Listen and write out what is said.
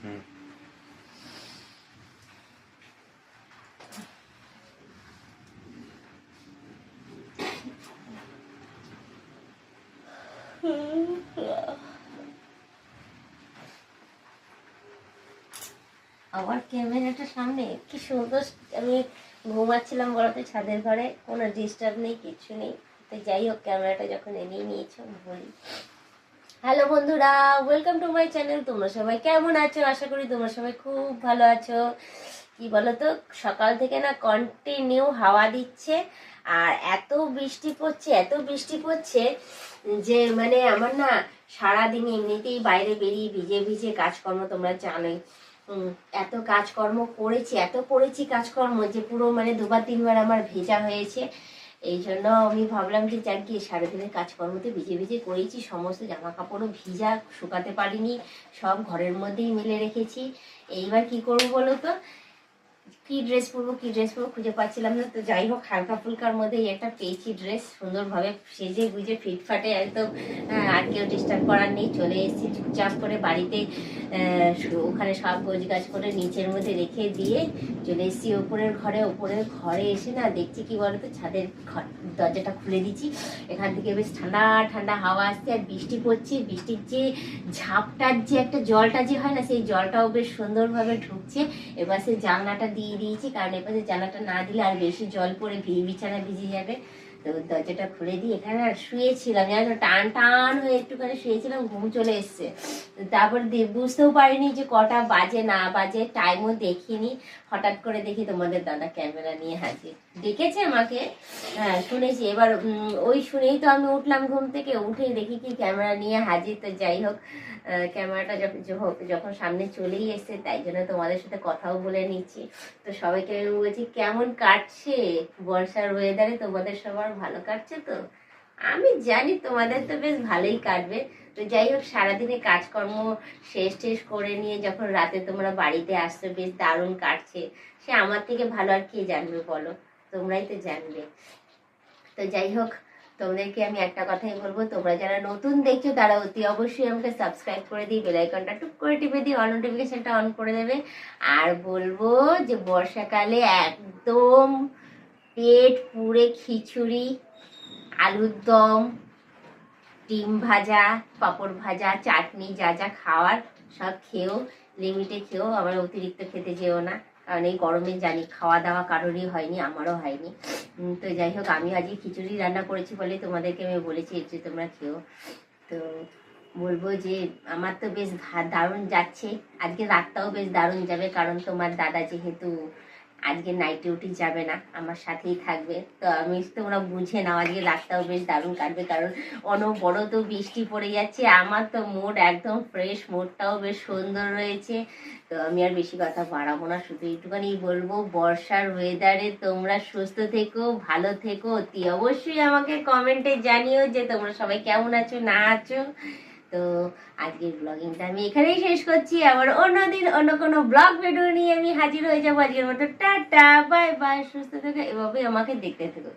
আবার ক্যামেরাটা সামনে কি সুন্দর। আমি ঘুমাচ্ছিলাম বলতে ছাদের ঘরে, কোনো ডিস্টার্ব নেই, কিচ্ছু নেই। তো যাই হোক, ক্যামেরাটা যখন এনেই নিয়েছো বলি। হ্যালো বন্ধুরা, ওয়েলকাম টু মাই চ্যানেল। তোমরা সবাই কেমন আছো? আশা করি তোমরা সবাই খুব ভালো আছো। কি বলো তো, সকাল থেকে না কন্টিনিউ হাওয়া দিচ্ছে আর এত বৃষ্টি পড়ছে, এত বৃষ্টি পড়ছে যে মানে আমার না সারাদিন এমনিতেই বাইরে বেরিয়ে ভিজে ভিজে কাজকর্ম তোমরা জানোই। এত কাজকর্ম করেছি, এত করেছি কাজকর্ম যে পুরো মানে দুবার তিনবার আমার ভেজা হয়েছে। এই জন্য আমি ভাবলাম যে যাক গিয়ে সারাদিনের কাজকর্মতে ভিজে ভিজে করেছি, সমস্ত জামা কাপড়ও ভিজা, শুকাতে পারিনি, সব ঘরের মধ্যেই মেলে রেখেছি। এইবার কি করবো বলো তো, কি ড্রেস পরবো খুঁজে পাচ্ছিলাম না। তো যাই হোক, হালকা ফুলকার মধ্যে একটা পেয়েছি ড্রেস, সুন্দরভাবে সেজে গুজে ফিটফাটে একদম। আর কেউ ডিস্টার্ব করার নেই, চলে এসেছি চুপচাপ করে বাড়িতে। ওখানে সব গোছ গাছ করে নিচের মধ্যে রেখে দিয়ে চলে এসেছি ওপরের ঘরে এসে না দেখছি কি বলতো, ছাদের দরজাটা খুলে দিচ্ছি, এখান থেকে বেশ ঠান্ডা ঠান্ডা হাওয়া আসছে আর বৃষ্টি পড়ছে। বৃষ্টির যে ঝাপটার যে একটা জলটা যে হয় না, সেই জলটাও বেশ সুন্দরভাবে ঢুকছে। এবার সেই জানলাটা দিয়ে দিয়েছি, কারণ এপাশে জানলাটা না দিলে আর বেশি জল পড়ে বিছানা ভিজে যাবে। তো দরজাটা খুলে দিয়ে এখানে আর শুয়েছিলাম, জানো, টান টান হয়ে একটুখানি শুয়েছিলাম, ঘুম চলে এসছে। তারপর বুঝতেও পারিনি যে কটা বাজে না বাজে, টাইমও দেখিনি। হঠাৎ করে দেখি তোমাদের দাদা ক্যামেরা নিয়ে হাজির। ডেকেছে আমাকে, হ্যাঁ শুনেছি। এবার ওই শুনেই তো আমি উঠলাম ঘুম থেকে, উঠেই দেখি কি ক্যামেরা নিয়ে হাজির। তো যাই হোক, ক্যামেরাটা যখন সামনে চলেই এসছে, তাই জন্য তোমাদের সাথে কথাও বলে নিচ্ছি। তো সবাইকে আমি বলছি কেমন কাটছে বর্ষার ওয়েদারে, তোমাদের সবার ভালো কাটছে তো? আমি জানি তোমাদের তো বেশ ভালোই কাটবে। তো যাই হোক, সারাদিনে কাজকর্ম শেষ করে নিয়ে যখন রাতে তোমরা বাড়িতে আসছো, বেশ দারুণ কাটছে। সে আমার থেকে ভালো আর কে জানবে বলো, তোমরাই তো জানবে। তো যাই হোক, তোমাদেরকে আমি একটা কথাই বলবো, তোমরা যারা নতুন দেখছো তারা অতি অবশ্যই আমাকে সাবস্ক্রাইব করে দিয়ে বেল আইকনটা টুক করে টিপে দিয়ে অল নোটিফিকেশনটা অন করে দেবে। আর বলবো যে বর্ষাকালে একদম পেট পুড়ে খিচুড়ি, আলুর দম, ডিম ভাজা, পাঁপড় ভাজা, চাটনি, যা যা খাওয়ার সব খেও, লিমিটে খেও, আবার অতিরিক্ত খেতে যেও না, কারণ এই গরমে জানি খাওয়া দাওয়া কারোরই হয়নি, আমারও হয়নি। তো যাই হোক, আমি আজকে খিচুড়ি রান্না করেছি বলে তোমাদেরকে আমি বলেছি যে তোমরা খেও। তো বলবো যে আমার তো বেশ দারুণ যাচ্ছে, আজকে রাতটাও বেশ দারুণ যাবে, কারণ তোমার দাদা যেহেতু আজকে নাইট ডিউটি যাবে না, আমার সাথেই থাকবে। তো আমি, তোমরা বুঝে নাও, আজকে রাতটাও বেশ দারুণ কাটবে, কারণ অনবরত বৃষ্টি পড়ে যাচ্ছে। আমার তো মুড একদম ফ্রেশ, মুডটাও বেশ সুন্দর রয়েছে। তো আমি আর বেশি কথা বাড়াবো না, শুধু একটুখানি বলবো, বর্ষার ওয়েদারে তোমরা সুস্থ থেকো, ভালো থেকো। অতি অবশ্যই আমাকে কমেন্টে জানিও যে তোমরা সবাই কেমন আছো না আছো। তো আজকের ব্লগিংটা আমি এখানেই শেষ করছি, আবার অন্যদিন অন্য কোনো ব্লগ ভিডিও নিয়ে আমি হাজির হয়ে যাবো। আজকের মতো টাটা, বাই বাই, সুস্থ থেকো, এভাবেই আমাকে দেখতে থেকো।